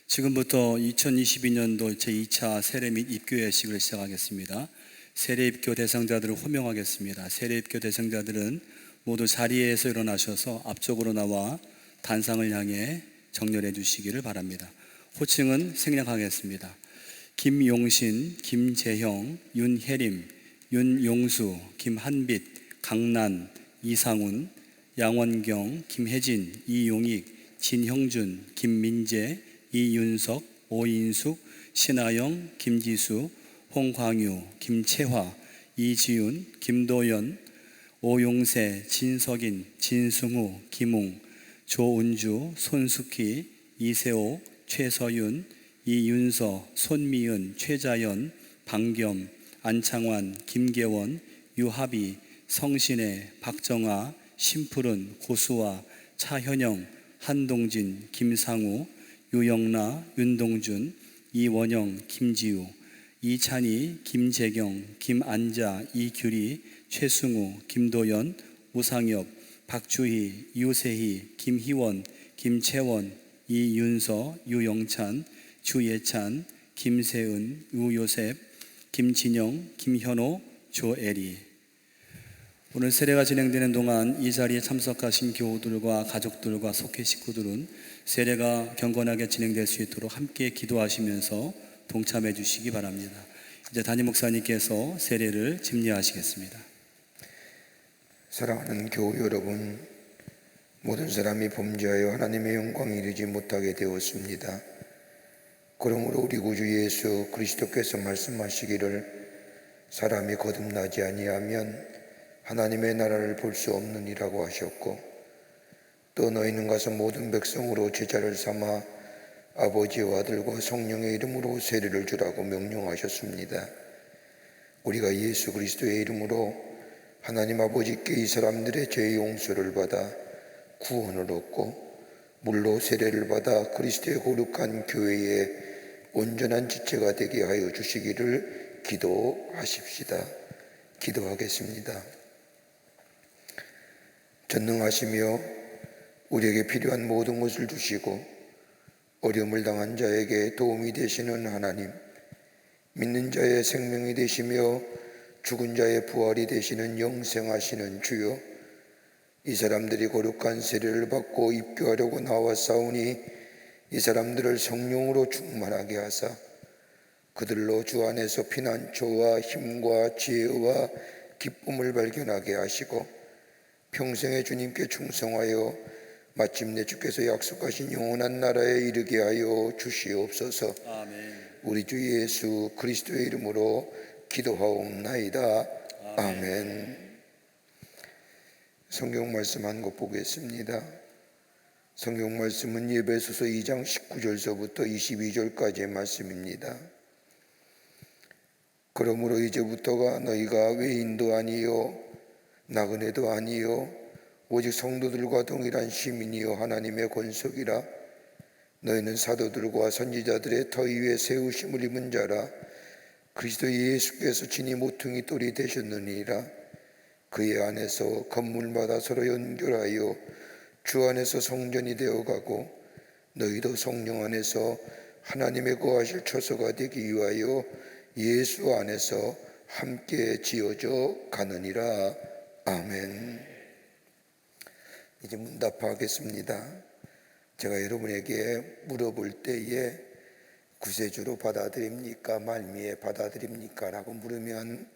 지금부터 2022년도 제2차 세례 및 입교 예식을 시작하겠습니다. 세례 입교 대상자들을 호명하겠습니다. 세례 입교 대상자들은 모두 자리에서 일어나셔서 앞쪽으로 나와 단상을 향해 정렬해 주시기를 바랍니다. 호칭은 생략하겠습니다. 김용신, 김재형, 윤혜림, 윤용수, 김한빛, 강난, 이상훈, 양원경, 김혜진, 이용익, 진형준, 김민재, 이윤석, 오인숙, 신하영, 김지수, 홍광유, 김채화, 이지윤, 김도연, 오용세, 진석인, 진승우, 김웅, 조은주, 손숙희, 이세호, 최서윤, 이윤서, 손미은, 최자연, 방겸, 안창환, 김계원, 유하비, 성신혜, 박정아, 심푸른, 고수아, 차현영, 한동진, 김상우, 유영나, 윤동준, 이원영, 김지우, 이찬희, 김재경, 김안자, 이규리, 최승우, 김도연, 우상엽, 박주희, 유세희, 김희원, 김채원, 이윤서, 유영찬, 주예찬, 김세은, 우요셉, 김진영, 김현호, 조애리. 오늘 세례가 진행되는 동안 이 자리에 참석하신 교우들과 가족들과 속회 식구들은 세례가 경건하게 진행될 수 있도록 함께 기도하시면서 동참해 주시기 바랍니다. 이제 담임 목사님께서 세례를 집례하시겠습니다. 사랑하는 교우 여러분, 모든 사람이 범죄하여 하나님의 영광에 이르지 못하게 되었습니다. 그러므로 우리 구주 예수 그리스도께서 말씀하시기를 사람이 거듭나지 아니하면 하나님의 나라를 볼 수 없느니라고 하셨고, 또 너희는 가서 모든 백성으로 제자를 삼아 아버지와 아들과 성령의 이름으로 세례를 주라고 명령하셨습니다. 우리가 예수 그리스도의 이름으로 하나님 아버지께 이 사람들의 죄의 용서를 받아 구원을 얻고 물로 세례를 받아 그리스도의 거룩한 교회의 온전한 지체가 되게 하여 주시기를 기도하십시다. 기도하겠습니다. 전능하시며 우리에게 필요한 모든 것을 주시고 어려움을 당한 자에게 도움이 되시는 하나님, 믿는 자의 생명이 되시며 죽은 자의 부활이 되시는 영생하시는 주여, 이 사람들이 거룩한 세례를 받고 입교하려고 나왔사오니 이 사람들을 성령으로 충만하게 하사 그들로 주 안에서 피난처와 힘과 지혜와 기쁨을 발견하게 하시고 평생에 주님께 충성하여 마침내 주께서 약속하신 영원한 나라에 이르게 하여 주시옵소서. 아멘. 우리 주 예수 그리스도의 이름으로 기도하옵나이다. 아멘. 성경 말씀 한 것 보겠습니다. 성경 말씀은 에베소서 2장 19절서부터 22절까지의 말씀입니다. 그러므로 이제부터가 너희가 외인도 아니요 나그네도 아니요 오직 성도들과 동일한 시민이요 하나님의 권속이라. 너희는 사도들과 선지자들의 터 위에 세우심을 입은 자라. 그리스도 예수께서 친히 모퉁이 돌이 되셨느니라. 그의 안에서 건물마다 서로 연결하여 주 안에서 성전이 되어가고 너희도 성령 안에서 하나님의 거하실 처소가 되기 위하여 예수 안에서 함께 지어져 가느니라. 아멘. 이제 문답하겠습니다. 제가 여러분에게 물어볼 때에 구세주로 받아들입니까? 말미에 받아들입니까? 라고 물으면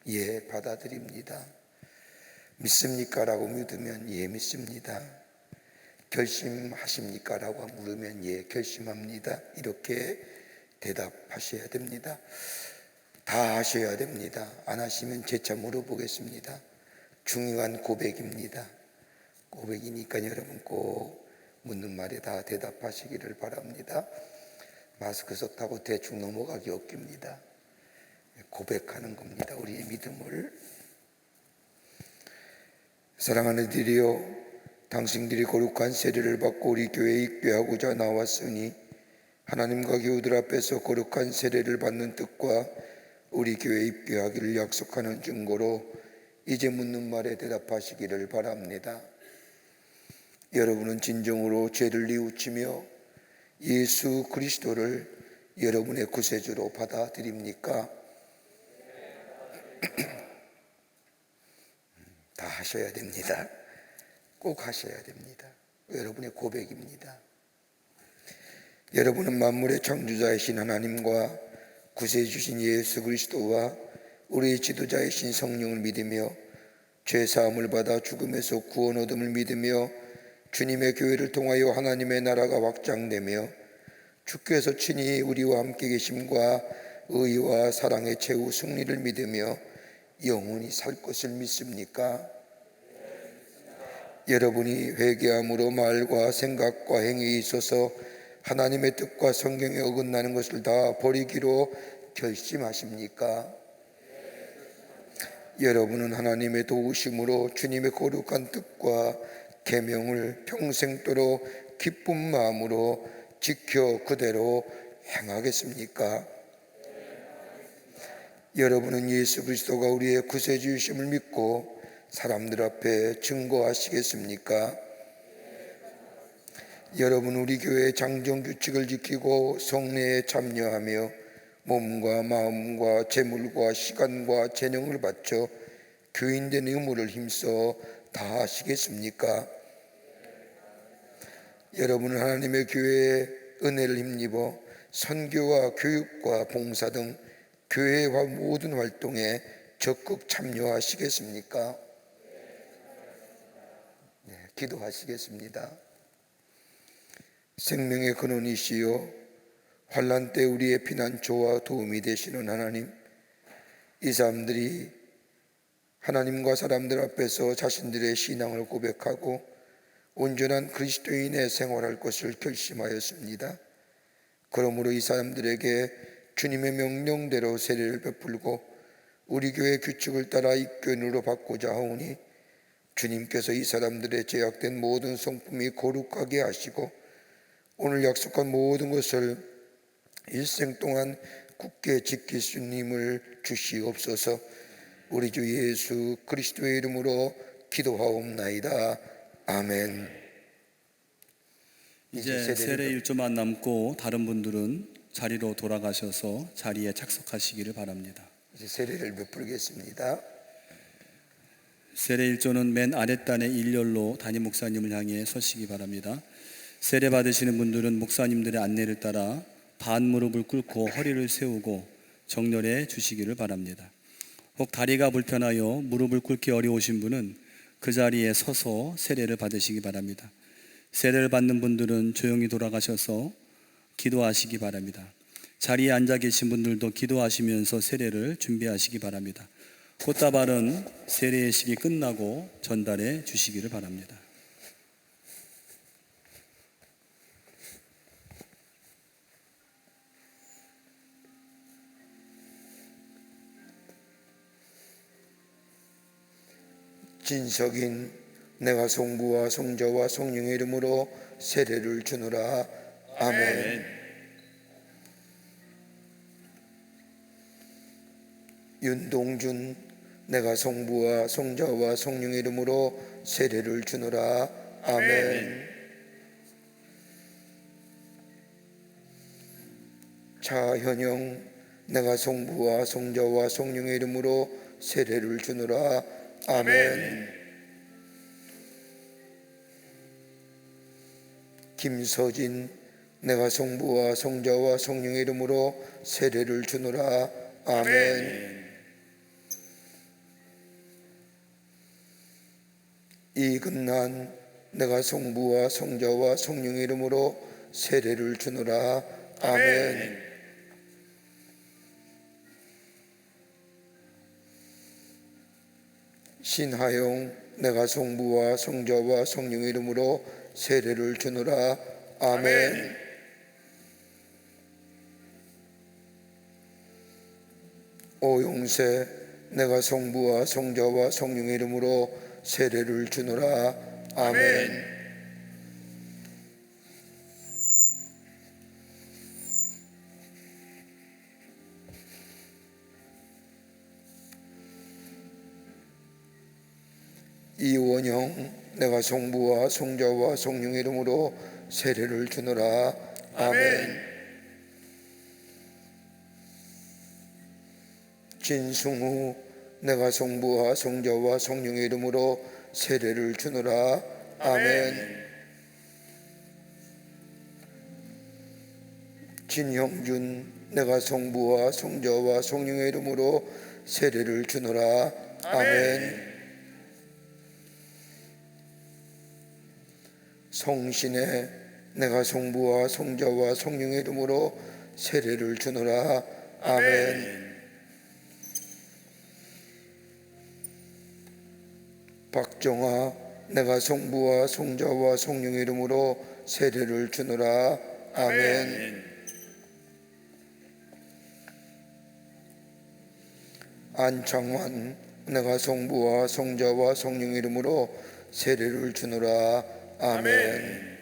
예, 받아들입니다. 믿습니까? 라고 묻으면 예, 믿습니다. 결심하십니까? 라고 물으면 예, 결심합니다. 이렇게 대답하셔야 됩니다. 다 하셔야 됩니다. 안 하시면 재차 물어보겠습니다. 중요한 고백입니다. 고백이니까 여러분 꼭 묻는 말에 다 대답하시기를 바랍니다. 마스크석 타고 대충 넘어가기 없깁니다. 고백하는 겁니다. 우리의 믿음을. 사랑하는 이들이여, 당신들이 거룩한 세례를 받고 우리 교회에 입교하고자 나왔으니 하나님과 교우들 앞에서 거룩한 세례를 받는 뜻과 우리 교회에 입교하기를 약속하는 증거로 이제 묻는 말에 대답하시기를 바랍니다. 여러분은 진정으로 죄를 뉘우치며 예수 그리스도를 여러분의 구세주로 받아들입니까? 다 하셔야 됩니다. 꼭 하셔야 됩니다. 여러분의 고백입니다. 여러분은 만물의 창조자이신 하나님과 구세주신 예수 그리스도와 우리의 지도자이신 성령을 믿으며 죄사함을 받아 죽음에서 구원 얻음을 믿으며 주님의 교회를 통하여 하나님의 나라가 확장되며 주께서 친히 우리와 함께 계심과 의와 사랑의 최후 승리를 믿으며 영원히 살 것을 믿습니까? 여러분이 회개함으로 말과 생각과 행위에 있어서 하나님의 뜻과 성경에 어긋나는 것을 다 버리기로 결심하십니까? 여러분은 하나님의 도우심으로 주님의 거룩한 뜻과 계명을 평생도록 기쁜 마음으로 지켜 그대로 행하겠습니까? 여러분은 예수 그리스도가 우리의 구세주이심을 믿고 사람들 앞에 증거하시겠습니까? 여러분 우리 교회의 장정 규칙을 지키고 성례에 참여하며 몸과 마음과 재물과 시간과 재능을 바쳐 교인된 의무를 힘써 다하시겠습니까? 여러분은 하나님의 교회의 은혜를 힘입어 선교와 교육과 봉사 등 교회와 모든 활동에 적극 참여하시겠습니까? 네, 기도하시겠습니다. 생명의 근원이시요 환난 때 우리의 피난처와 도움이 되시는 하나님, 이 사람들이 하나님과 사람들 앞에서 자신들의 신앙을 고백하고 온전한 그리스도인의 생활할 것을 결심하였습니다. 그러므로 이 사람들에게 주님의 명령대로 세례를 베풀고 우리 교회 규칙을 따라 입교인으로 받고자 하오니 주님께서 이 사람들의 제약된 모든 성품이 거룩하게 하시고 오늘 약속한 모든 것을 일생 동안 굳게 지킬 수 있는 힘을 주시옵소서. 우리 주 예수 그리스도의 이름으로 기도하옵나이다. 아멘. 이제 세례 1조만 남고 다른 분들은 자리로 돌아가셔서 자리에 착석하시기를 바랍니다. 이제 세례를 베풀겠습니다. 세례 1조는 맨 아랫단의 일렬로 담임 목사님을 향해 서시기 바랍니다. 세례 받으시는 분들은 목사님들의 안내를 따라 반무릎을 꿇고 허리를 세우고 정렬해 주시기를 바랍니다. 혹 다리가 불편하여 무릎을 꿇기 어려우신 분은 그 자리에 서서 세례를 받으시기 바랍니다. 세례를 받는 분들은 조용히 돌아가셔서 기도하시기 바랍니다. 자리에 앉아 계신 분들도 기도하시면서 세례를 준비하시기 바랍니다. 꽃다발은 세례의 식이 끝나고 전달해 주시기를 바랍니다. 진석인 내가 성부와 성자와 성령의 이름으로 세례를 주노라. 아멘. 윤동준 내가 성부와 성자와 성령의 이름으로 세례를 주노라. 아멘. 차현영 내가 성부와 성자와 성령의 이름으로 세례를 주노라. 아멘. 김서진 내가 성부와 성자와 성령의 이름으로 세례를 주노라. 아멘. 이근난 내가 성부와 성자와 성령의 이름으로 세례를 주노라. 아멘. 신하영 내가 성부와 성자와 성령의 이름으로 세례를 주노라. 아멘. 오용세 내가 성부와 성자와 성령의 이름으로 세례를 주노라. 아멘. 이원영 내가 성부와 성자와 성령의 이름으로 세례를 주노라. 아멘. 진승후 내가 성부와 성자와 성령의 이름으로 세례를 주노라. 아멘. 진형준 내가 성부와 성자와 성령의 이름으로 세례를 주노라. 아멘. 성신의 내가 성부와 성자와 성령의 이름으로 세례를 주노라. 아멘. 박정아 내가 성부와 성자와 성령의 이름으로 세례를 주노라. 아멘. 안창환 내가 성부와 성자와 성령의 이름으로 세례를 주노라. 아멘.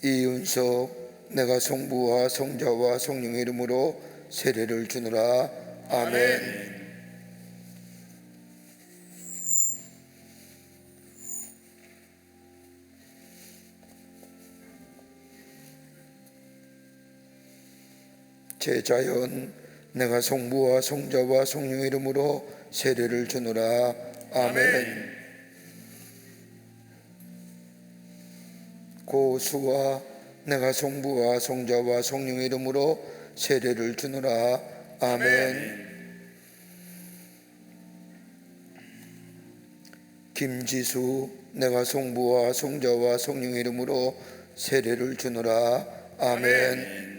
이윤석 내가 성부와 성자와 성령의 이름으로 세례를 주노라. 아멘. 제자연 내가 성부와 성자와 성령의 이름으로 세례를 주노라. 아멘. 고수와 내가 성부와 성자와 성령의 이름으로 세례를 주노라. 아멘. 김지수 내가 성부와 성자와 성령의 이름으로 세례를 주노라. 아멘.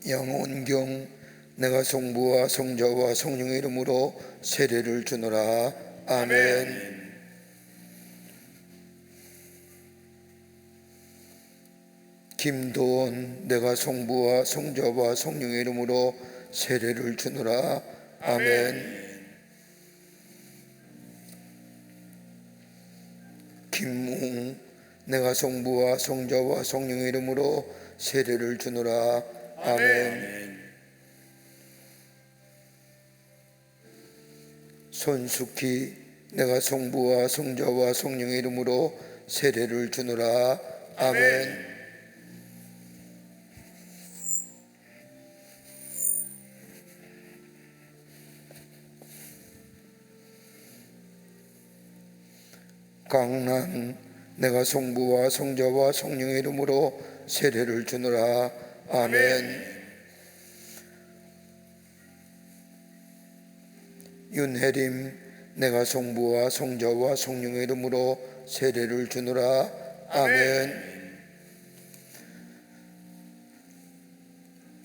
양원경 내가 성부와 성자와 성령의 이름으로 세례를 주노라. 아멘. 김도원 내가 성부와 성자와 성령의 이름으로 세례를 주노라. 아멘. 김웅 내가 성부와 성자와 성령의 이름으로 세례를 주노라. 아멘. 손숙희 내가 성부와 성자와 성령의 이름으로 세례를 주노라. 아멘. 강란 내가 성부와 성자와 성령의 이름으로 세례를 주노라. 아멘. 윤혜림 내가 성부와 성자와 성령의 이름으로 세례를 주노라. 아멘.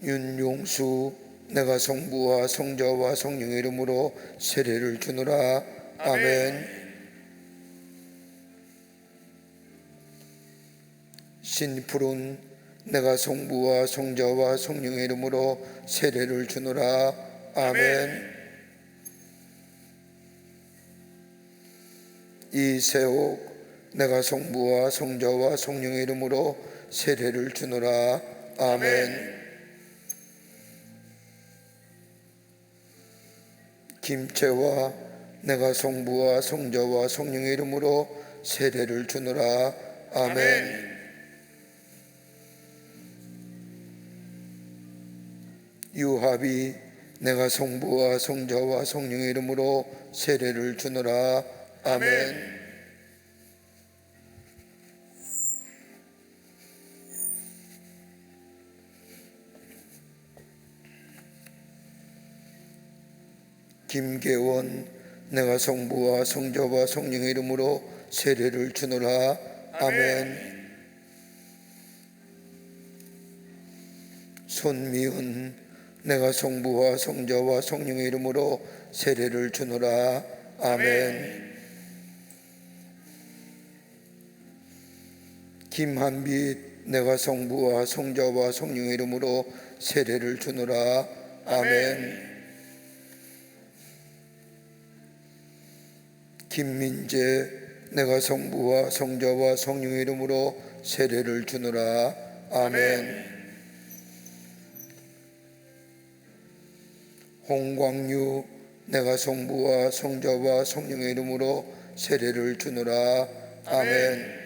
윤용수 내가 성부와 성자와 성령의 이름으로 세례를 주노라. 아멘. 신푸른 내가 성부와 성자와 성령의 이름으로 세례를 주노라. 아멘. 이세옥 내가 성부와 성자와 성령의 이름으로 세례를 주노라. 아멘. 김채와 내가 성부와 성자와 성령의 이름으로 세례를 주노라. 아멘. 유합이 내가 성부와 성자와 성령의 이름으로 세례를 주노라. 아멘. 김계원 내가 성부와 성자와 성령의 이름으로 세례를 주노라. 아멘. 손미은 내가 성부와 성자와 성령의 이름으로 세례를 주노라. 아멘. 김한빛 내가 성부와 성자와 성령의 이름으로 세례를 주노라. 아멘. 김민재 내가 성부와 성자와 성령의 이름으로 세례를 주노라. 아멘. 홍광유 내가 성부와 성자와 성령의 이름으로 세례를 주노라. 아멘.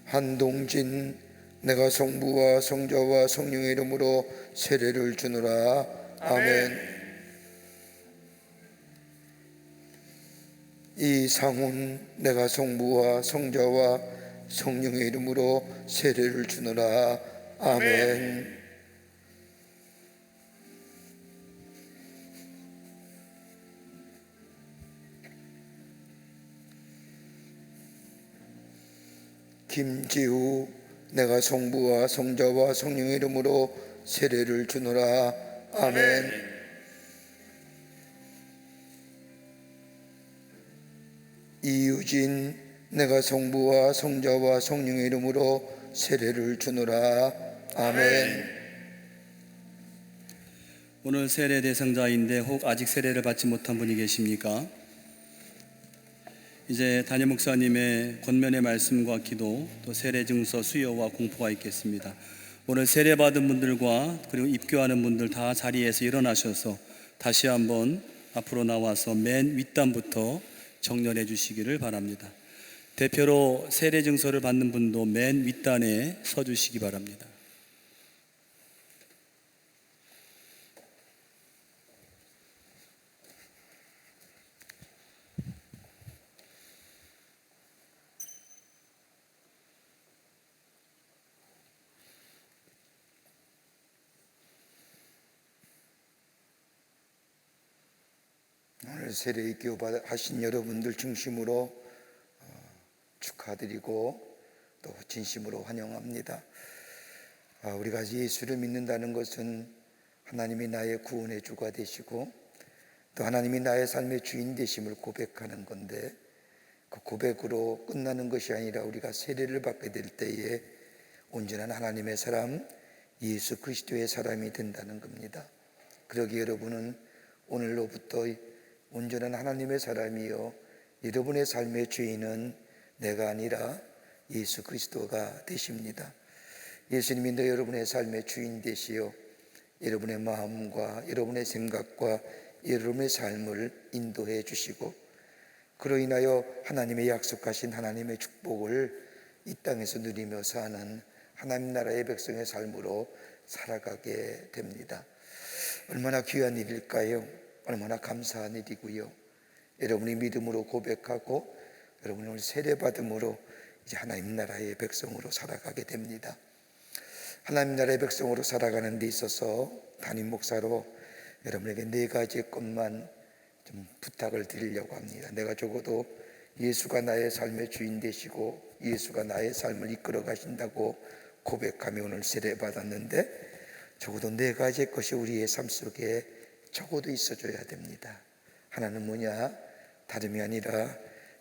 한동진 내가 성부와 성자와 성령의 이름으로 세례를 주노라. 아멘. 이상훈 내가 성부와 성자와 성령의 이름으로 세례를 주노라. 아멘. 김지우 내가 성부와 성자와 성령의 이름으로 세례를 주노라. 아멘. 이유진 내가 성부와 성자와 성령의 이름으로 세례를 주노라. 아멘. 오늘 세례 대상자인데 혹 아직 세례를 받지 못한 분이 계십니까? 이제 담임 목사님의 권면의 말씀과 기도, 또 세례 증서 수여와 공포가 있겠습니다. 오늘 세례 받은 분들과 그리고 입교하는 분들 다 자리에서 일어나셔서 다시 한번 앞으로 나와서 맨 윗단부터 정렬해 주시기를 바랍니다. 대표로 세례 증서를 받는 분도 맨 윗단에 서 주시기 바랍니다. 오늘 세례 입교 하신 여러분들 중심으로 축하드리고 또 진심으로 환영합니다. 우리가 예수를 믿는다는 것은 하나님이 나의 구원의 주가 되시고 또 하나님이 나의 삶의 주인 되심을 고백하는 건데, 그 고백으로 끝나는 것이 아니라 우리가 세례를 받게 될 때에 온전한 하나님의 사람, 예수 그리스도의 사람이 된다는 겁니다. 그러기에 여러분은 오늘로부터 온전한 하나님의 사람이요, 여러분의 삶의 주인은 내가 아니라 예수 그리스도가 되십니다. 예수님이 여러분의 삶의 주인 되시어 여러분의 마음과 여러분의 생각과 여러분의 삶을 인도해 주시고, 그로 인하여 하나님의 약속하신 하나님의 축복을 이 땅에서 누리며 사는 하나님 나라의 백성의 삶으로 살아가게 됩니다. 얼마나 귀한 일일까요? 얼마나 감사한 일이고요. 여러분이 믿음으로 고백하고 여러분이 오늘 세례받음으로 이제 하나님 나라의 백성으로 살아가게 됩니다. 하나님 나라의 백성으로 살아가는 데 있어서 담임 목사로 여러분에게 4가지 것만 좀 부탁을 드리려고 합니다. 내가 적어도 예수가 나의 삶의 주인 되시고 예수가 나의 삶을 이끌어 가신다고 고백하며 오늘 세례받았는데, 적어도 4가지의 것이 우리의 삶 속에 적어도 있어줘야 됩니다. 하나는 뭐냐? 다름이 아니라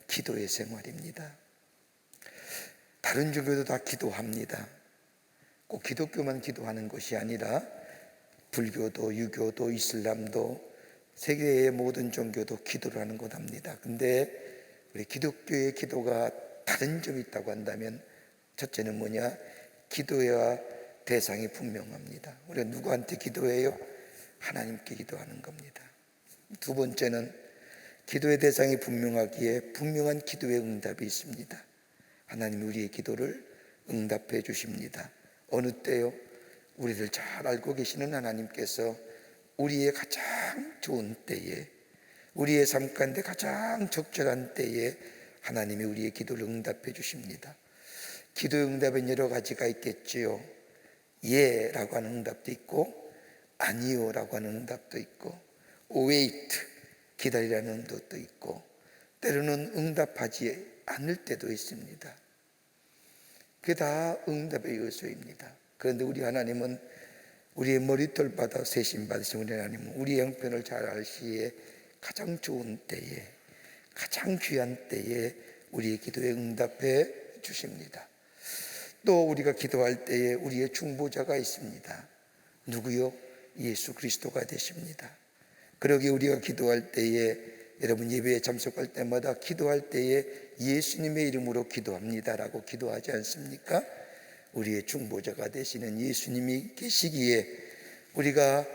기도의 생활입니다. 다른 종교도 다 기도합니다. 꼭 기독교만 기도하는 것이 아니라 불교도, 유교도, 이슬람도, 세계의 모든 종교도 기도를 하는 것 합니다. 근데 우리 기독교의 기도가 다른 점이 있다고 한다면, 첫째는 뭐냐? 기도와 대상이 분명합니다. 우리가 누구한테 기도해요? 하나님께 기도하는 겁니다. 2번째는 기도의 대상이 분명하기에 분명한 기도의 응답이 있습니다. 하나님이 우리의 기도를 응답해 주십니다. 어느 때요? 우리를 잘 알고 계시는 하나님께서 우리의 가장 좋은 때에, 우리의 삶 가운데 가장 적절한 때에 하나님이 우리의 기도를 응답해 주십니다. 기도의 응답은 여러 가지가 있겠지요. 예라고 하는 응답도 있고, 아니요 라고 하는 응답도 있고, wait 기다리라는 응답도 있고, 때로는 응답하지 않을 때도 있습니다. 그게 다 응답의 요소입니다. 그런데 우리 하나님은 우리의 머리털 받아 세심 받으신 우리 하나님은 우리의 형편을 잘 아시기에 가장 좋은 때에, 가장 귀한 때에 우리의 기도에 응답해 주십니다. 또 우리가 기도할 때에 우리의 중보자가 있습니다. 누구요? 예수 그리스도가 되십니다. 그러기에 우리가 기도할 때에, 여러분 예배에 참석할 때마다 기도할 때에 예수님의 이름으로 기도합니다라고 기도하지 않습니까? 우리의 중보자가 되시는 예수님이 계시기에 우리가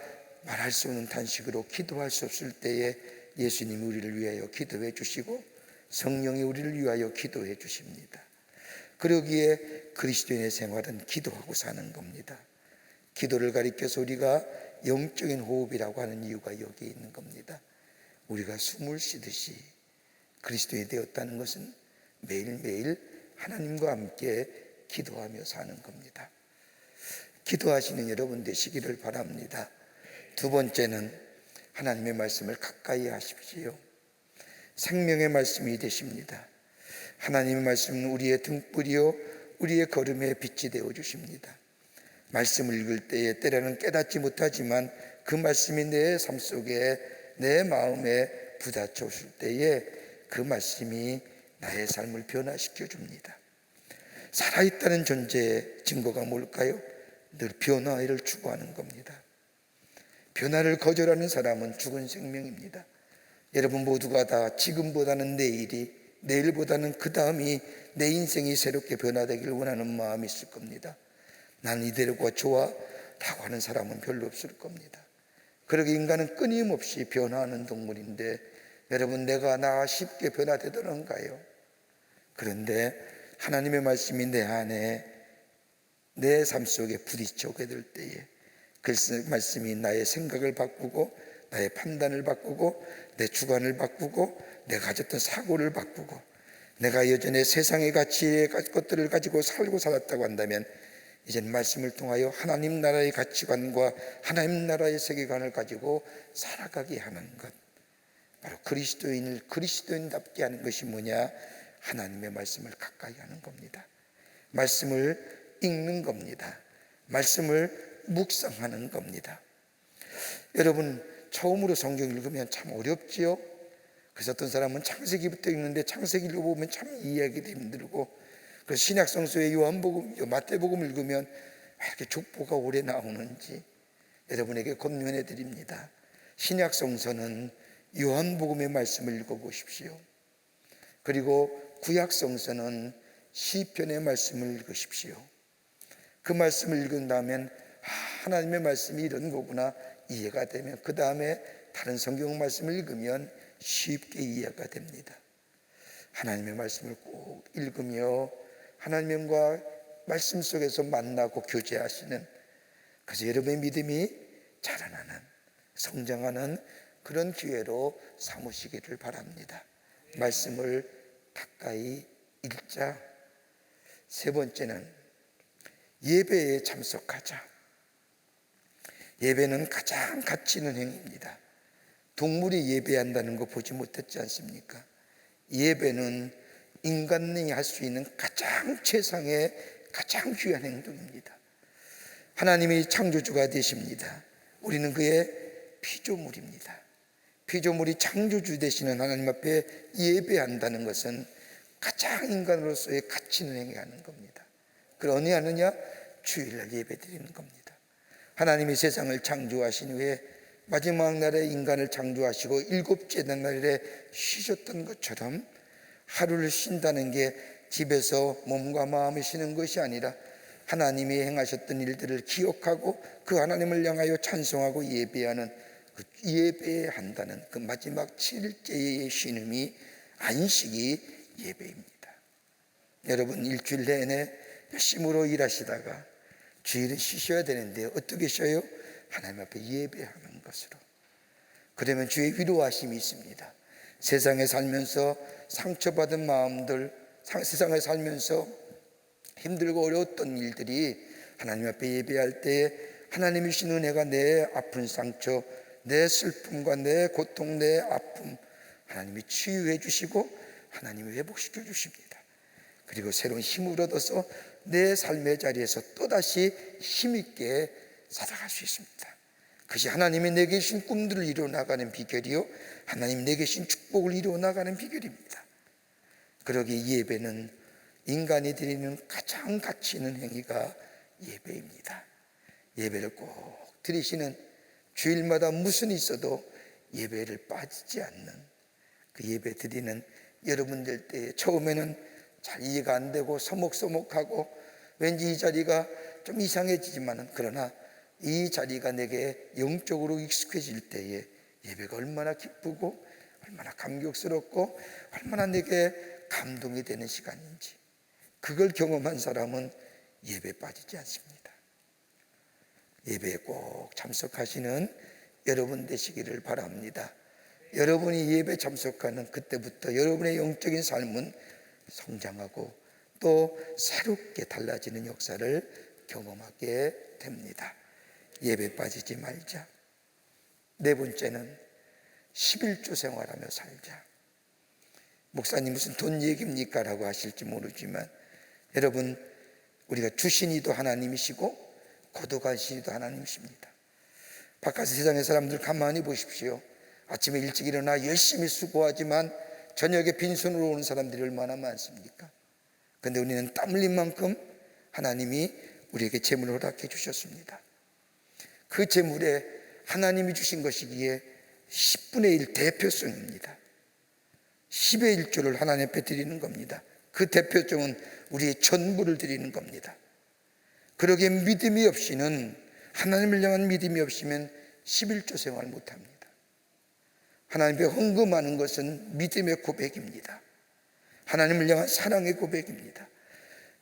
말할 수 없는 탄식으로 기도할 수 없을 때에 예수님이 우리를 위하여 기도해 주시고 성령이 우리를 위하여 기도해 주십니다. 그러기에 그리스도인의 생활은 기도하고 사는 겁니다. 기도를 가리켜서 우리가 영적인 호흡이라고 하는 이유가 여기에 있는 겁니다. 우리가 숨을 쉬듯이 그리스도인이 되었다는 것은 매일매일 하나님과 함께 기도하며 사는 겁니다. 기도하시는 여러분 되시기를 바랍니다. 두 번째는 하나님의 말씀을 가까이 하십시오. 생명의 말씀이 되십니다. 하나님의 말씀은 우리의 등불이요 우리의 걸음의 빛이 되어 주십니다. 말씀을 읽을 때에 때로는 깨닫지 못하지만 그 말씀이 내 삶 속에 내 마음에 부딪혀 올 때에 그 말씀이 나의 삶을 변화시켜 줍니다. 살아있다는 존재의 증거가 뭘까요? 늘 변화를 추구하는 겁니다. 변화를 거절하는 사람은 죽은 생명입니다. 여러분 모두가 다 지금보다는 내일이, 내일보다는 그 다음이 내 인생이 새롭게 변화되기를 원하는 마음이 있을 겁니다. 난 이대로가 좋아 라고 하는 사람은 별로 없을 겁니다. 그러게 인간은 끊임없이 변화하는 동물인데 여러분 내가 쉽게 변화되더런가요? 그런데 하나님의 말씀이 내 안에 내 삶 속에 부딪혀 오게 될 때에 그 말씀이 나의 생각을 바꾸고 나의 판단을 바꾸고 내 주관을 바꾸고 내가 가졌던 사고를 바꾸고 내가 예전에 세상의 가치의 것들을 가지고 살고 살았다고 한다면 이제는 말씀을 통하여 하나님 나라의 가치관과 하나님 나라의 세계관을 가지고 살아가게 하는 것, 바로 그리스도인을 그리스도인답게 하는 것이 뭐냐? 하나님의 말씀을 가까이 하는 겁니다. 말씀을 읽는 겁니다. 말씀을 묵상하는 겁니다. 여러분 처음으로 성경 읽으면 참 어렵지요? 그래서 어떤 사람은 창세기부터 읽는데 창세기 읽어보면 참 이해하기도 힘들고, 그래서 신약성서의 요한복음, 마태복음 읽으면 왜 이렇게 족보가 오래 나오는지 여러분에게 권면해 드립니다. 신약성서는 요한복음의 말씀을 읽어보십시오. 그리고 구약성서는 시편의 말씀을 읽으십시오. 그 말씀을 읽은 다음에 하나님의 말씀이 이런 거구나 이해가 되면 그 다음에 다른 성경 말씀을 읽으면 쉽게 이해가 됩니다. 하나님의 말씀을 꼭 읽으며 하나님과 말씀 속에서 만나고 교제하시는, 그래서 여러분의 믿음이 자라나는 성장하는 그런 기회로 삼으시기를 바랍니다. 말씀을 가까이 읽자. 세 번째는 예배에 참석하자. 예배는 가장 가치 있는 행위입니다. 동물이 예배한다는 거 보지 못했지 않습니까? 예배는 인간이 할 수 있는 가장 최상의 가장 귀한 행동입니다. 하나님이 창조주가 되십니다. 우리는 그의 피조물입니다. 피조물이 창조주 되시는 하나님 앞에 예배한다는 것은 가장 인간으로서의 가치 있는 행위하는 겁니다. 그걸 어느 하느냐? 주일날 예배 드리는 겁니다. 하나님이 세상을 창조하신 후에 마지막 날에 인간을 창조하시고 일곱째 날에 쉬셨던 것처럼 하루를 쉰다는 게 집에서 몸과 마음이 쉬는 것이 아니라 하나님이 행하셨던 일들을 기억하고 그 하나님을 향하여 찬송하고 예배하는, 그 예배한다는 그 마지막 7일째의 쉼이 안식이 예배입니다. 여러분 일주일 내내 열심으로 일하시다가 주일은 쉬셔야 되는데 어떻게 쉬어요? 하나님 앞에 예배하는 것으로. 그러면 주의 위로하심이 있습니다. 세상에 살면서 상처받은 마음들, 세상에 살면서 힘들고 어려웠던 일들이 하나님 앞에 예배할 때에 하나님이 주신 은혜가 내 아픈 상처, 내 슬픔과 내 고통, 내 아픔 하나님이 치유해 주시고 하나님이 회복시켜 주십니다. 그리고 새로운 힘을 얻어서 내 삶의 자리에서 또다시 힘있게 살아갈 수 있습니다. 그것이 하나님이 내게 주신 꿈들을 이루어나가는 비결이요 하나님 내게 주신 축복을 이루어나가는 비결입니다. 그러기에 예배는 인간이 드리는 가장 가치 있는 행위가 예배입니다. 예배를 꼭 드리시는, 주일마다 무슨 있어도 예배를 빠지지 않는 그 예배 드리는 여러분들 때에 처음에는 잘 이해가 안 되고 서먹서먹하고 왠지 이 자리가 좀 이상해지지만은, 그러나 이 자리가 내게 영적으로 익숙해질 때에 예배가 얼마나 기쁘고 얼마나 감격스럽고 얼마나 내게 감동이 되는 시간인지, 그걸 경험한 사람은 예배에 빠지지 않습니다. 예배에 꼭 참석하시는 여러분 되시기를 바랍니다. 여러분이 예배 참석하는 그때부터 여러분의 영적인 삶은 성장하고 또 새롭게 달라지는 역사를 경험하게 됩니다. 예배 빠지지 말자. 네 번째는 11조 생활하며 살자. 목사님 무슨 돈 얘기입니까? 라고 하실지 모르지만, 여러분, 우리가 주신이도 하나님이시고 거둬가시니도 하나님이십니다. 바깥 세상의 사람들 가만히 보십시오. 아침에 일찍 일어나 열심히 수고하지만 저녁에 빈손으로 오는 사람들이 얼마나 많습니까? 그런데 우리는 땀 흘린 만큼 하나님이 우리에게 재물을 허락해 주셨습니다. 그 재물에 하나님이 주신 것이기에 10분의 1 대표성입니다. 10의 1조를 하나님 앞에 드리는 겁니다. 그 대표적은 우리의 전부를 드리는 겁니다. 그러기에 믿음이 없이는, 하나님을 향한 믿음이 없으면 11조 생활 못합니다. 하나님께 헌금하는 것은 믿음의 고백입니다. 하나님을 향한 사랑의 고백입니다.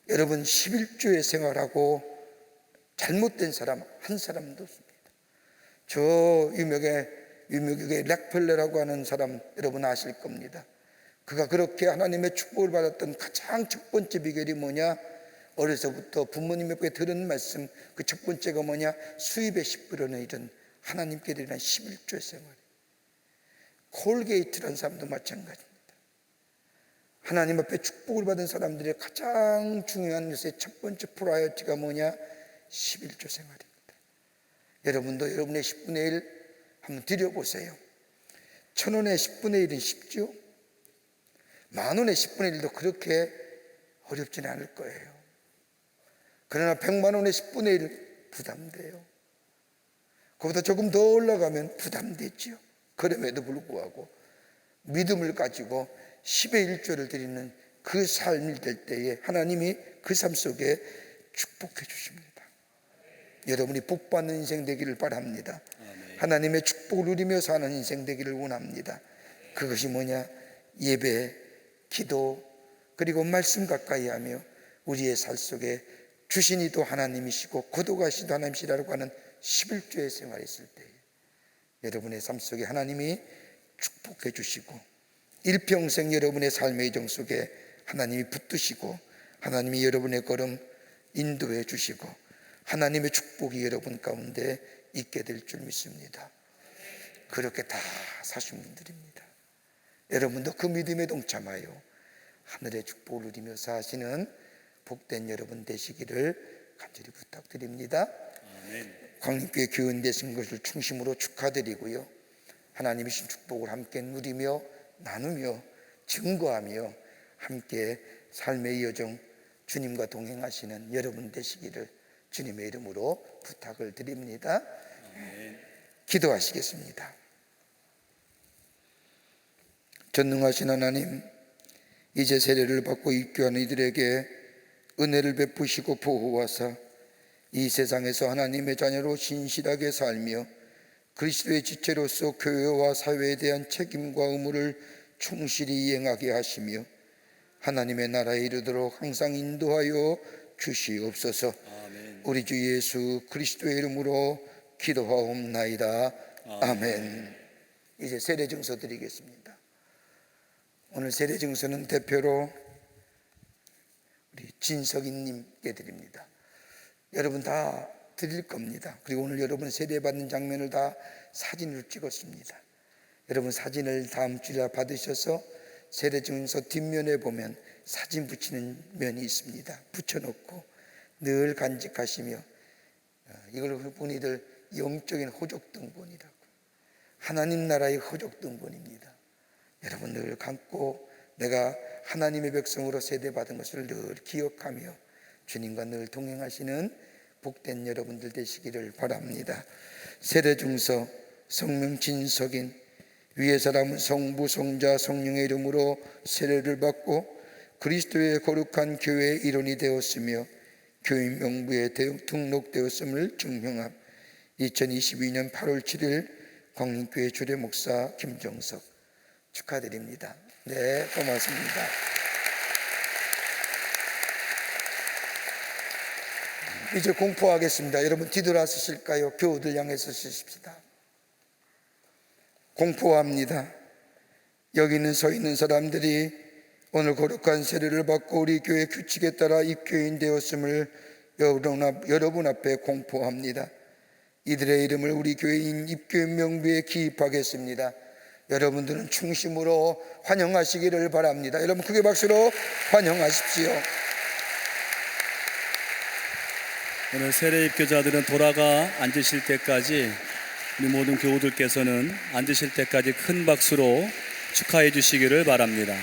여러분, 11조의 생활하고 잘못된 사람 한 사람도 없습니다. 저 유명하게 락펠러라고 하는 사람 여러분 아실 겁니다. 그가 그렇게 하나님의 축복을 받았던 가장 첫 번째 비결이 뭐냐? 어려서부터 부모님에게 들은 말씀, 그 첫 번째가 뭐냐? 수입의 10%는 이런 하나님께 드리는 11조의 생활. 콜게이트라는 사람도 마찬가지입니다. 하나님 앞에 축복을 받은 사람들의 가장 중요한 요새 첫 번째 프라이어티가 뭐냐? 11조 생활입니다. 여러분도 여러분의 10분의 1 한번 드려보세요. 1,000원의 10분의 1은 쉽죠? 10,000원의 10분의 1도 그렇게 어렵지는 않을 거예요. 그러나 100만 원의 10분의 1 부담돼요. 그보다 조금 더 올라가면 부담되죠. 그럼에도 불구하고 믿음을 가지고 10의 1조를 드리는 그 삶이 될 때에 하나님이 그 삶 속에 축복해 주십니다. 여러분이 복받는 인생 되기를 바랍니다. 하나님의 축복을 누리며 사는 인생 되기를 원합니다. 그것이 뭐냐? 예배, 기도, 그리고 말씀 가까이 하며 우리의 살 속에 주신이도 하나님이시고 거둬가시도 하나님이시라고 하는 11조의 생활이 있을 때 여러분의 삶 속에 하나님이 축복해 주시고 일평생 여러분의 삶의 이정 속에 하나님이 붙드시고 하나님이 여러분의 걸음 인도해 주시고 하나님의 축복이 여러분 가운데 있게 될 줄 믿습니다. 그렇게 다 사신 분들입니다. 여러분도 그 믿음에 동참하여 하늘의 축복을 누리며 사시는 복된 여러분 되시기를 간절히 부탁드립니다. 광림교회 교인 되신 것을 충심으로 축하드리고요, 하나님이 신 축복을 함께 누리며 나누며 증거하며 함께 삶의 여정 주님과 동행하시는 여러분 되시기를 주님의 이름으로 부탁을 드립니다. 기도하시겠습니다. 전능하신 하나님, 이제 세례를 받고 입교하는 이들에게 은혜를 베푸시고 보호하사 이 세상에서 하나님의 자녀로 신실하게 살며 그리스도의 지체로서 교회와 사회에 대한 책임과 의무를 충실히 이행하게 하시며 하나님의 나라에 이르도록 항상 인도하여 주시옵소서. 우리 주 예수 그리스도의 이름으로 기도하옵나이다. 아멘. 이제 세례 증서 드리겠습니다. 오늘 세례 증서는 대표로 우리 진석이님께 드립니다. 여러분 다 드릴 겁니다. 그리고 오늘 여러분 세례받는 장면을 다 사진으로 찍었습니다. 여러분 사진을 다음 주에 받으셔서 세례 증서 뒷면에 보면 사진 붙이는 면이 있습니다. 붙여놓고 늘 간직하시며, 이걸 본이들 영적인 호족등본이라고, 하나님 나라의 호족등본입니다. 여러분 늘 감고 내가 하나님의 백성으로 세대받은 것을 늘 기억하며 주님과 늘 동행하시는 복된 여러분들 되시기를 바랍니다. 세례증서 성명 진석인, 위의 사람은 성부 성자 성령의 이름으로 세례를 받고 그리스도의 거룩한 교회의 일원이 되었으며 교인 명부에 등록되었음을 증명함. 2022년 8월 7일 광림교회 주례 목사 김정석. 축하드립니다. 네, 고맙습니다. 이제 공포하겠습니다. 여러분 뒤돌아서실까요? 교우들 향해서 쓰십시다. 공포합니다. 여기는 서 있는 사람들이 오늘 거룩한 세례를 받고 우리 교회 규칙에 따라 입교인 되었음을 여러분 앞에 공포합니다. 이들의 이름을 우리 교회인 입교인 명부에 기입하겠습니다. 여러분들은 충심으로 환영하시기를 바랍니다. 여러분 크게 박수로 환영하십시오. 오늘 세례 입교자들은 돌아가 앉으실 때까지 우리 모든 교우들께서는 앉으실 때까지 큰 박수로 축하해 주시기를 바랍니다.